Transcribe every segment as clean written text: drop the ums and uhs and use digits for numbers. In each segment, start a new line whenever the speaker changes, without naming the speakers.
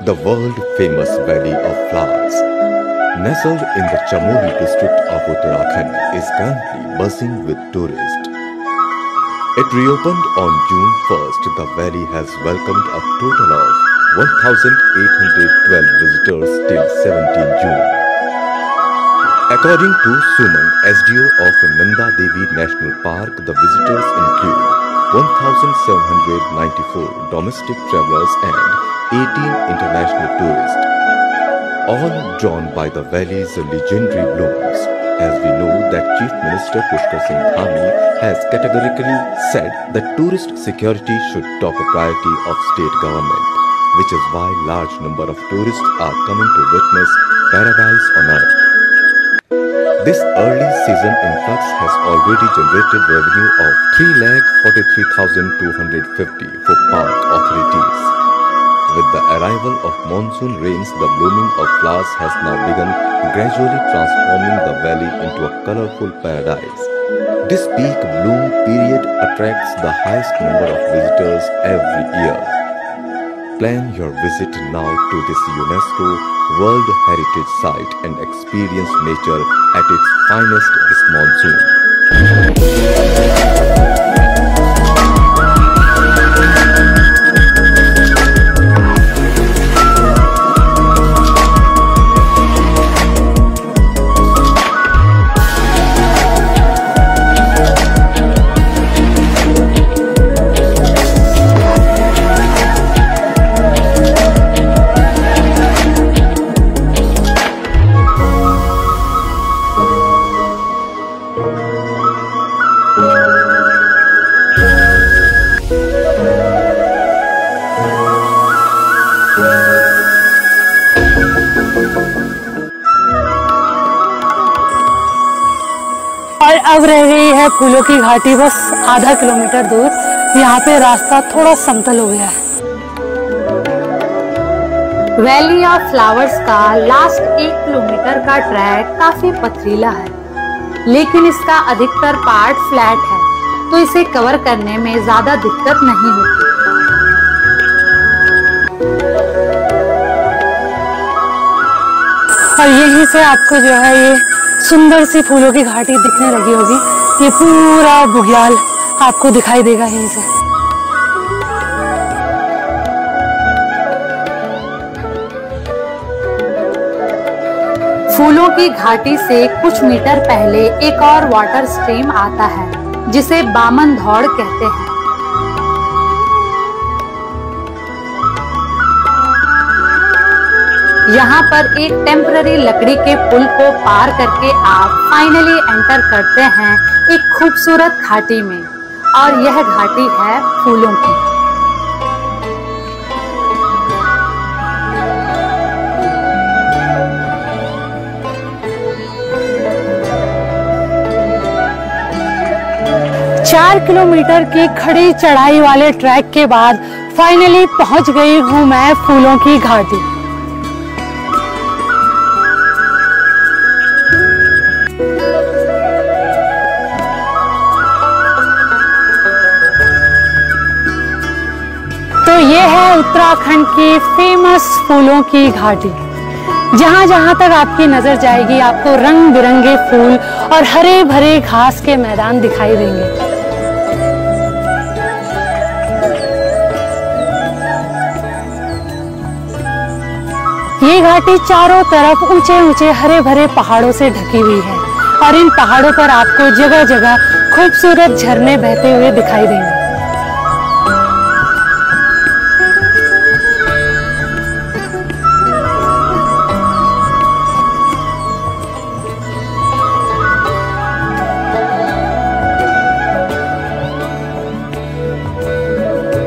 the world-famous Valley of Flowers. Nestled in the Chamoli district of Uttarakhand, is currently buzzing with tourists. It reopened on June 1st. The valley has welcomed a total of 1,812 visitors till 17 June. According to Suman, SDO of Nanda Devi National Park, the visitors include 1,794 domestic travelers and 18 international tourists, all drawn by the valley's legendary blooms. As we know that Chief Minister Pushkar Singh Dhami has categorically said that tourist security should top a priority of state government, which is why large number of tourists are coming to witness paradise on earth. This early season influx has already generated revenue of 3,43,250 for park authorities. With the arrival of monsoon rains, the blooming of flowers has now begun, gradually transforming the valley into a colorful paradise. This peak bloom period attracts the highest number of visitors every year. Plan your visit now to this UNESCO World Heritage Site and experience nature at its finest this monsoon.
और अब रह गई है फूलों की घाटी बस आधा किलोमीटर दूर। यहाँ पे रास्ता थोड़ा समतल हो गया है। वैली ऑफ फ्लावर्स का लास्ट 1 किलोमीटर का ट्रैक काफी पथरीला है, लेकिन इसका अधिकतर पार्ट फ्लैट है, तो इसे कवर करने में ज्यादा दिक्कत नहीं होती। और यहीं से आपको जो है ये सुंदर सी फूलों की घाटी दिखने लगी होगी। ये पूरा बुग्याल आपको दिखाई देगा यहीं से। फूलों की घाटी से कुछ मीटर पहले एक और वाटर स्ट्रीम आता है, जिसे बामन धौड़ कहते हैं। यहाँ पर एक टेम्पररी लकड़ी के पुल को पार करके आप फाइनली एंटर करते हैं एक खूबसूरत घाटी में, और यह घाटी है फूलों की। चार किलोमीटर की खड़ी चढ़ाई वाले ट्रैक के बाद फाइनली पहुंच गई हूं मैं फूलों की घाटी। तो ये है उत्तराखंड की फेमस फूलों की घाटी। जहां जहां तक आपकी नजर जाएगी आपको रंग बिरंगे फूल और हरे भरे घास के मैदान दिखाई देंगे। ये घाटी चारों तरफ ऊंचे ऊंचे हरे भरे पहाड़ों से ढकी हुई है, और इन पहाड़ों पर आपको जगह जगह खूबसूरत झरने बहते हुए दिखाई देंगे।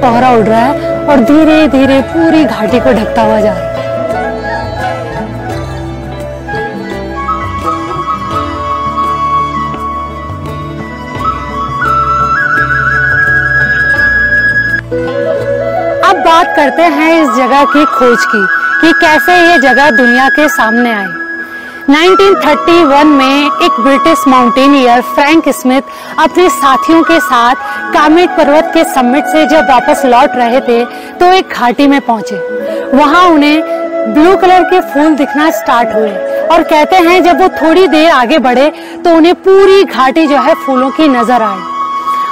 कोहरा उड़ रहा है और धीरे धीरे पूरी घाटी को ढकता हुआ जा रहा है। अब बात करते हैं इस जगह की खोज की कि कैसे ये जगह दुनिया के सामने आई। 1931 में एक ब्रिटिश माउंटेनियर फ्रैंक स्मिथ अपने साथियों के साथ कामेट पर्वत के समिट से जब वापस लौट रहे थे तो तो एक घाटी में पहुंचे। वहां उन्हें ब्लू कलर के फूल दिखना स्टार्ट हुए और कहते हैं जब वो थोड़ी देर आगे बढ़े तो उन्हें पूरी घाटी जो है फूलों की नजर आई।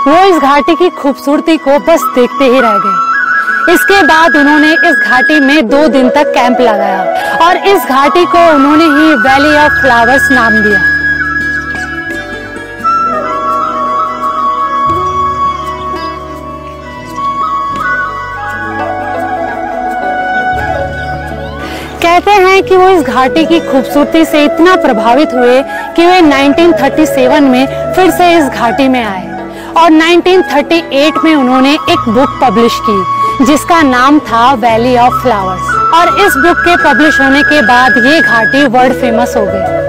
वो इस घाटी की खूबसूरती को बस देखते ही रह गए। इसके बाद उन्होंने इस घाटी में 2 दिन तक कैंप लगाया और इस घाटी को उन्होंने ही वैली ऑफ फ्लावर्स नाम दिया। कहते हैं कि वो इस घाटी की खूबसूरती से इतना प्रभावित हुए कि वे 1937 में फिर से इस घाटी में आए और 1938 में उन्होंने एक बुक पब्लिश की जिसका नाम था वैली ऑफ फ्लावर्स। और इस बुक के पब्लिश होने के बाद ये घाटी वर्ल्ड फेमस हो गई।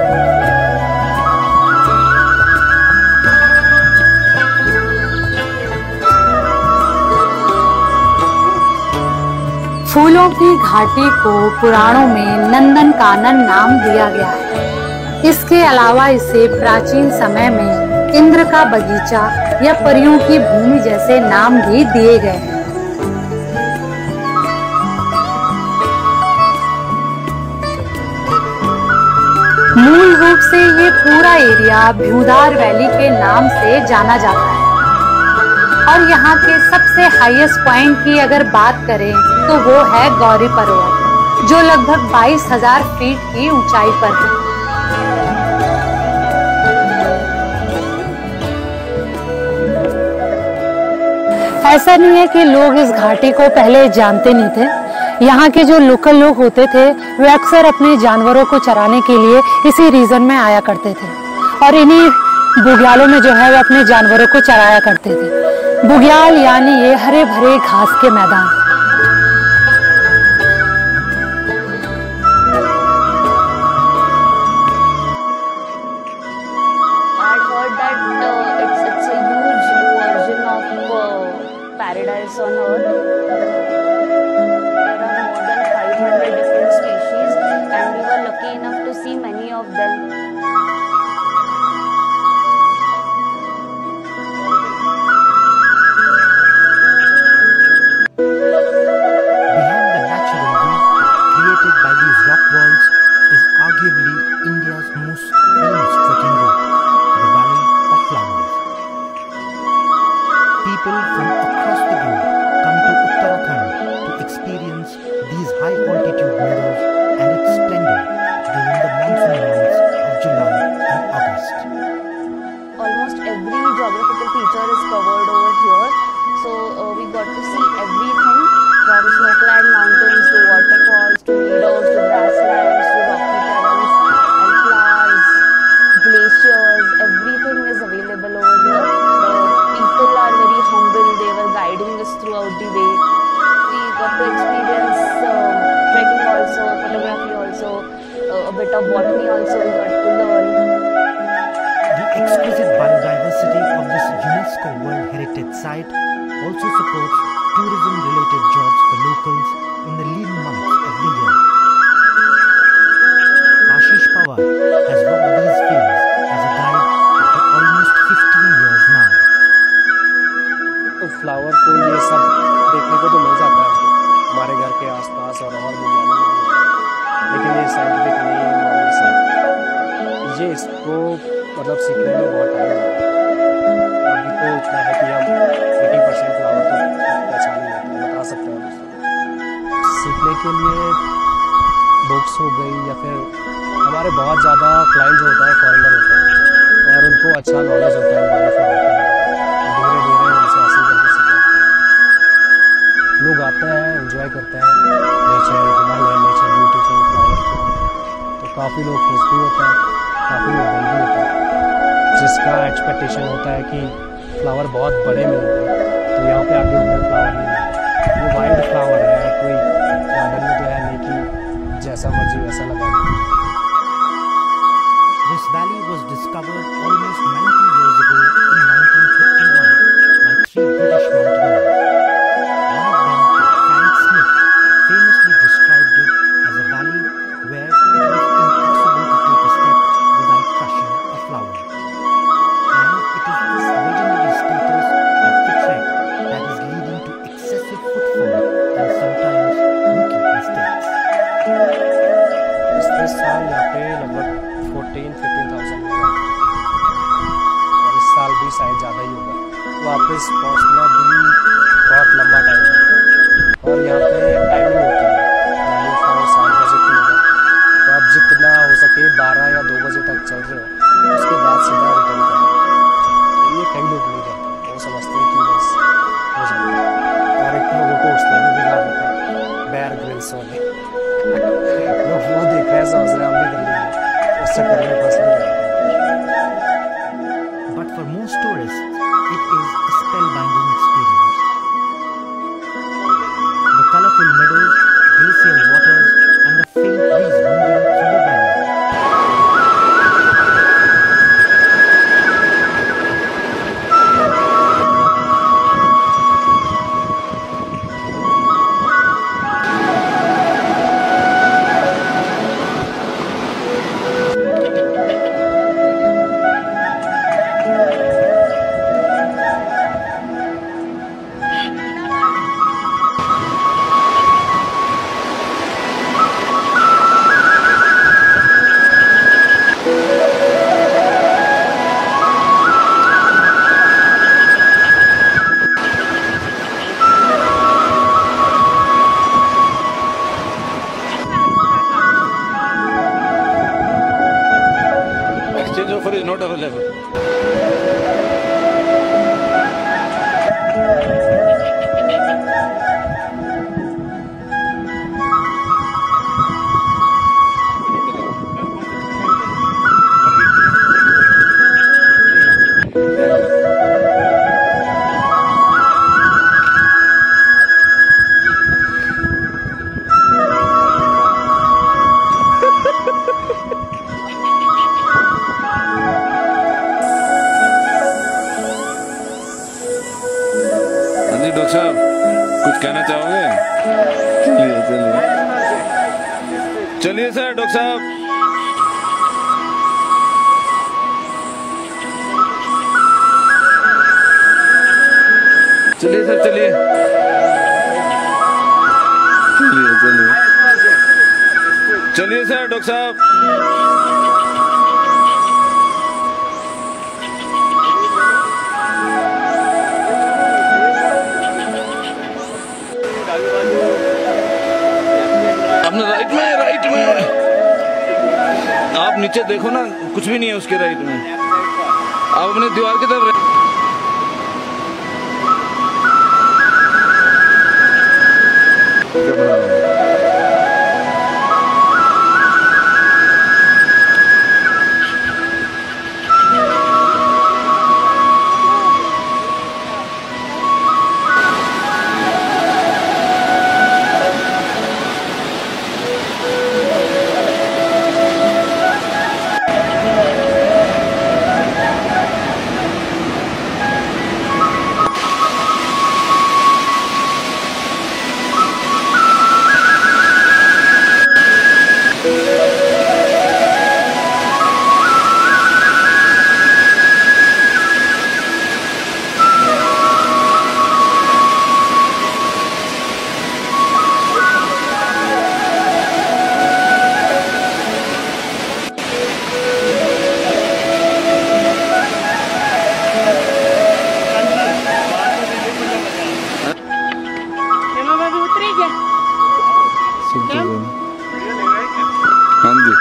फूलों की घाटी को पुराणों में नंदन कानन नाम दिया गया है। इसके अलावा इसे प्राचीन समय में इंद्र का बगीचा या परियों की भूमि जैसे नाम भी दिए गए हैं। मूल रूप से ये पूरा एरिया भ्यूधार वैली के नाम से जाना जाता है और यहाँ के सबसे हाईएस्ट पॉइंट की अगर बात करें तो वो है गौरी पर्वत जो लगभग 22,000 फीट की ऊंचाई पर है। ऐसा नहीं है कि लोग इस घाटी को पहले जानते नहीं थे। यहाँ के जो लोकल लोग होते थे वे अक्सर अपने जानवरों को चराने के लिए इसी रीजन में आया करते थे और इन्हीं बुग्यालों में जो है वो अपने जानवरों को चराया करते थे। बुग्याल यानी ये हरे भरे घास के मैदान।
Paradise on earth. There are more than 500 different species and we were lucky enough to see many of them.
Behind the natural view created by these rock walls is arguably India's most famous trekking route, the Valley of Flowers. People from across the globe come to Uttarakhand to experience these high-altitude meadows and its splendor during the monsoon months of July and August.
Almost every geographical feature is covered over here, so we got to see everything from snow-clad mountains to waterfalls to meadows to grasslands to rocky terrains and flowers, glaciers. Everything is available over here. People are very humble. They were guiding us throughout the way. We got to experience trekking also, photography also, a bit of botany also we got to learn.
The exquisite biodiversity of this UNESCO World Heritage Site also supports tourism-related jobs for locals in the lean months of the year. Ashish Pawar has walked these fields as a guide for almost 15 years now.
तो flower को ये सब देखने को तो मिल जाता है हमारे घर के आसपास और बुग्यालों में भी, लेकिन ये साइंटिफिक नेम और ये सब ये इसको मतलब सीखने में बहुत टाइम लगा। अभी तो इतना है कि हम 80% फ्लावर तो पहचान ही लेते हैं, बता सकते हैं। सीखने के लिए बुक्स हो गई या फिर हमारे बहुत ज़्यादा क्लाइंट जो होता है फॉरेनर होता है और उनको अच्छा नॉलेज होता है हमारे फ्लावर का, धीरे धीरे उनसे हासिल करके सीखते हैं। लोग आते हैं, एंजॉय करते हैं nature, Himalaya nature, beautiful flower को, तो काफ़ी लोग खुश भी होते हैं, काफ़ी लोग गम भी होते हैं। जिसका एक्सपेक्टेशन होता है कि फ्लावर बहुत बड़े मिलेंगे तो यहाँ पे आके उन्हें फ्लावर नहीं मिलते। वो वाइल्ड फ्लावर है, कोई गार्डन में तो है नहीं कि जैसा मर्जी वैसा लगा।
This valley was discovered almost 90 years ago in 1951 by 3 British mountaineers. One of them, Frank Smith, famously described it as a valley where it was impossible to take a step without crushing a flower. And it is this legendary status of the trek that is leading to excessive footfall and sometimes rookie mistakes.
पिछले साल यहाँ पे लगभग 14-15,000 लोग आए और इस साल भी शायद ज़्यादा ही होगा। वापस पहुँचना भी बहुत लंबा टाइम लगता है और यहाँ पे टाइमिंग होती है रैली फॉर 7 बजे खुलेगा, तो आप जितना हो सके 12 या 2 बजे तक चल रहे हो, उसके बाद सीधा रिटर्न कर रहे हो। तो ये कई लोग नहीं करते, वो समझते हैं कि बस हो जाएगा। और एक लोगों को उसने भी बिगाड़ रखा है, बेयर ग्रिल्स वाले लोग वो देख रहे हैं, समझ रहे हैं हम भी कर लेंगे, उस चक्कर में फंस भी जाते हैं।
But for most tourists, it is a spellbinding experience. The colorful meadows, glacial waters, and the faint breeze moving through the valley.
Exchange offer is not available. Doctor साहब कुछ कहना चाहोगे? चलिए चलिए चलिए सर डॉक्टर साहब। चलिए सर चलिए चलिए चलिए चलिए सर डॉक्टर साहब। अपने राइट में आप नीचे देखो ना, कुछ भी नहीं है उसके राइट में, आप अपने दीवार की तरफ हाँ जी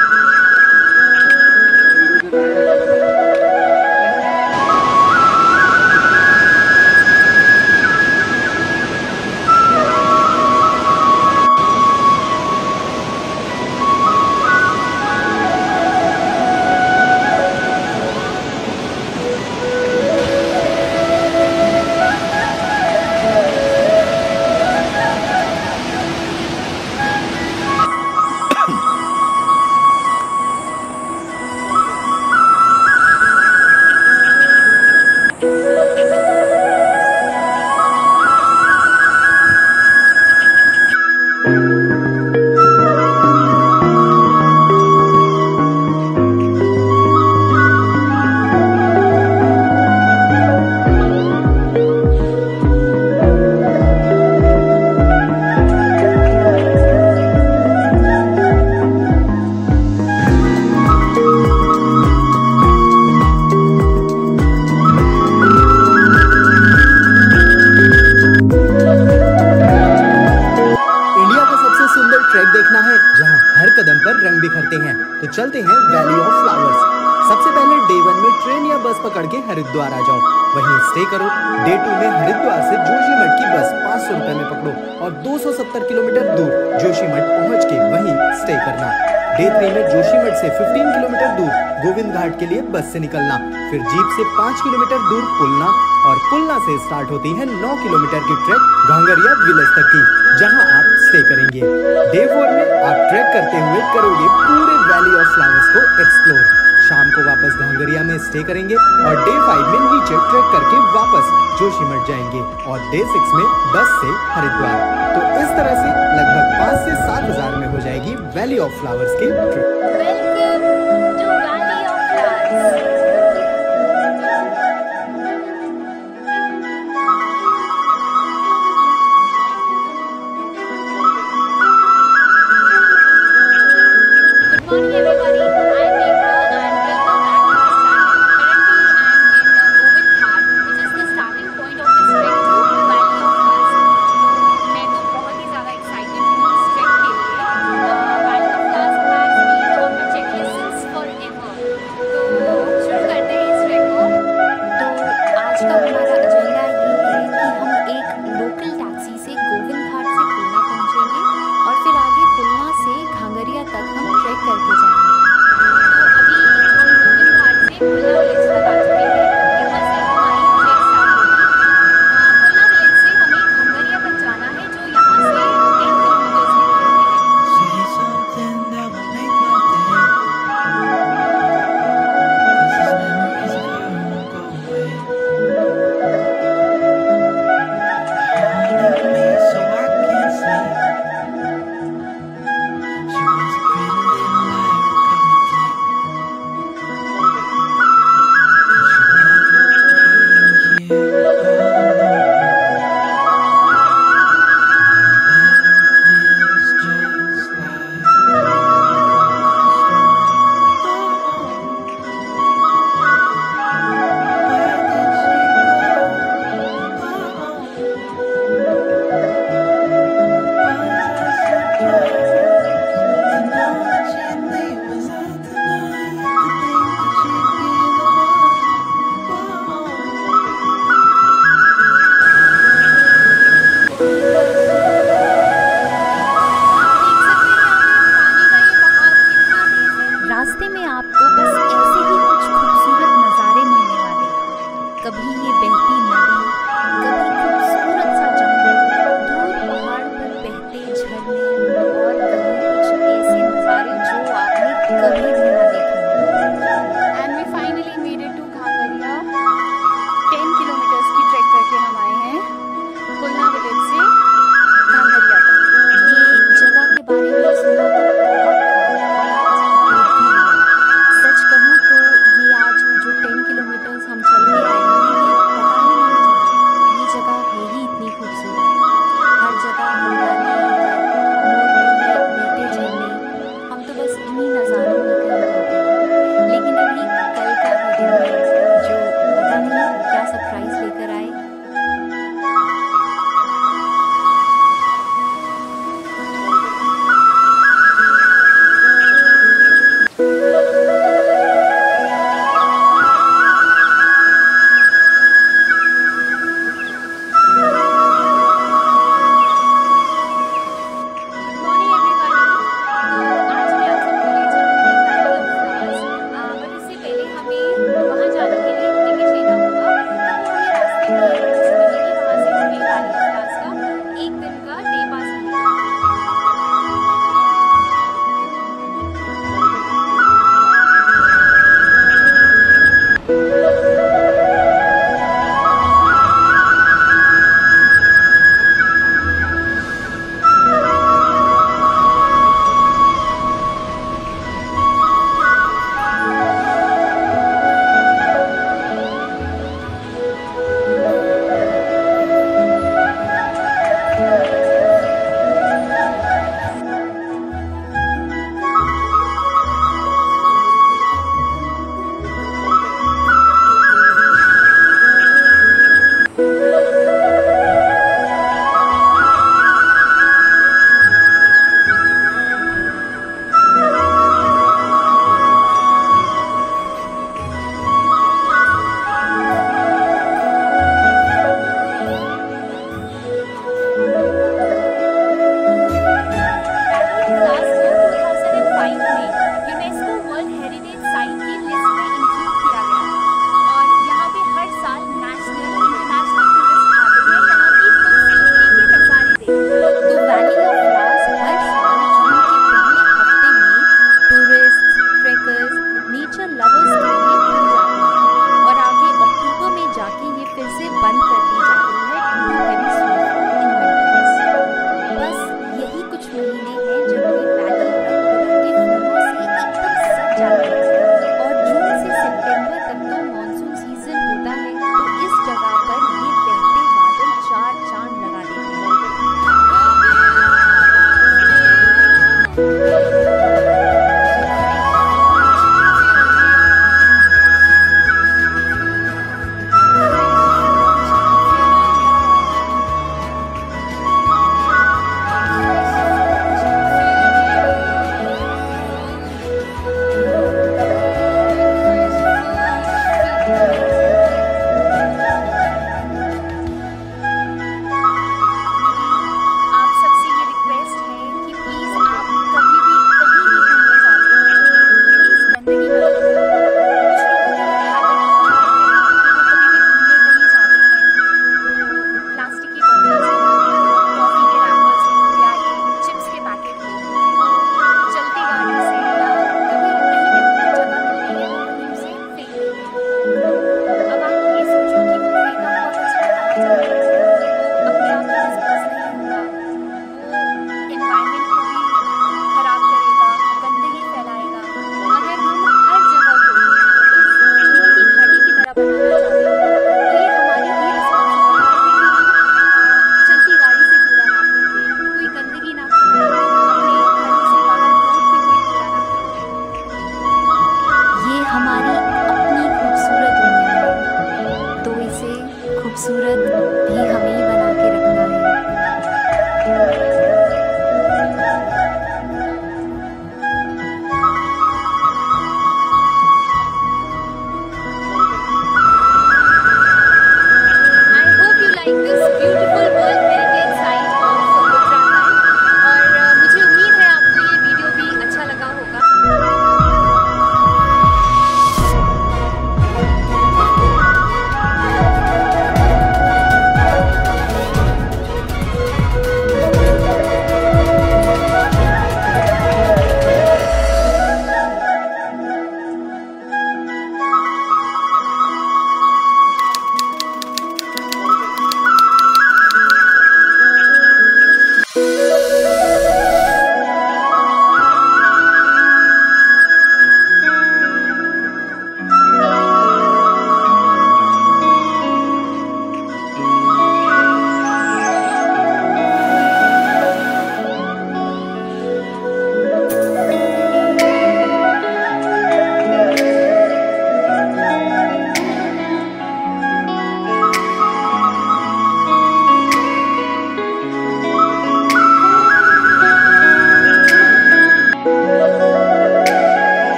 कदम पर रंग बिखरते हैं। तो चलते हैं वैली ऑफ फ्लावर्स। सबसे पहले डे 1 में ट्रेन या बस पकड़ के हरिद्वार आ जाओ, वहीं स्टे करो। डे 2 में हरिद्वार से जोशीमठ की बस 500 रुपए में पकड़ो और 270 किलोमीटर दूर जोशीमठ पहुंच के वहीं स्टे करना। डे 3 में जोशीमठ से 15 किलोमीटर दूर गोविंद घाट के लिए बस से निकलना, फिर जीप से 5 किलोमीटर दूर पुलना और पुलना से स्टार्ट होती है 9 किलोमीटर की ट्रैक घांगरिया विलेज तक की, जहां आप स्टे करेंगे। डे 4 में आप ट्रैक करते हुए करोगे पूरे वैली ऑफ फ्लावर्स को एक्सप्लोर। शाम को वापस घांगरिया में स्टे करेंगे और डे 5 में नीचे ट्रैक करके वापस जोशीमठ जाएंगे और डे 6 में बस से हरिद्वार। तो इस तरह से लगभग 5 से 7 हजार में हो जाएगी वैली ऑफ फ्लावर्स की trip.
Welcome to Valley of Flowers. Good morning everybody, I am Megha and welcome back to this channel. Currently I am in Govind Ghat, which is the starting point of this trek to Valley of Flowers. मैं तो बहुत ही ज़्यादा excited हूँ इस trek के लिए। Valley of Flowers has been on my checklist since forever. तो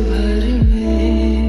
भर में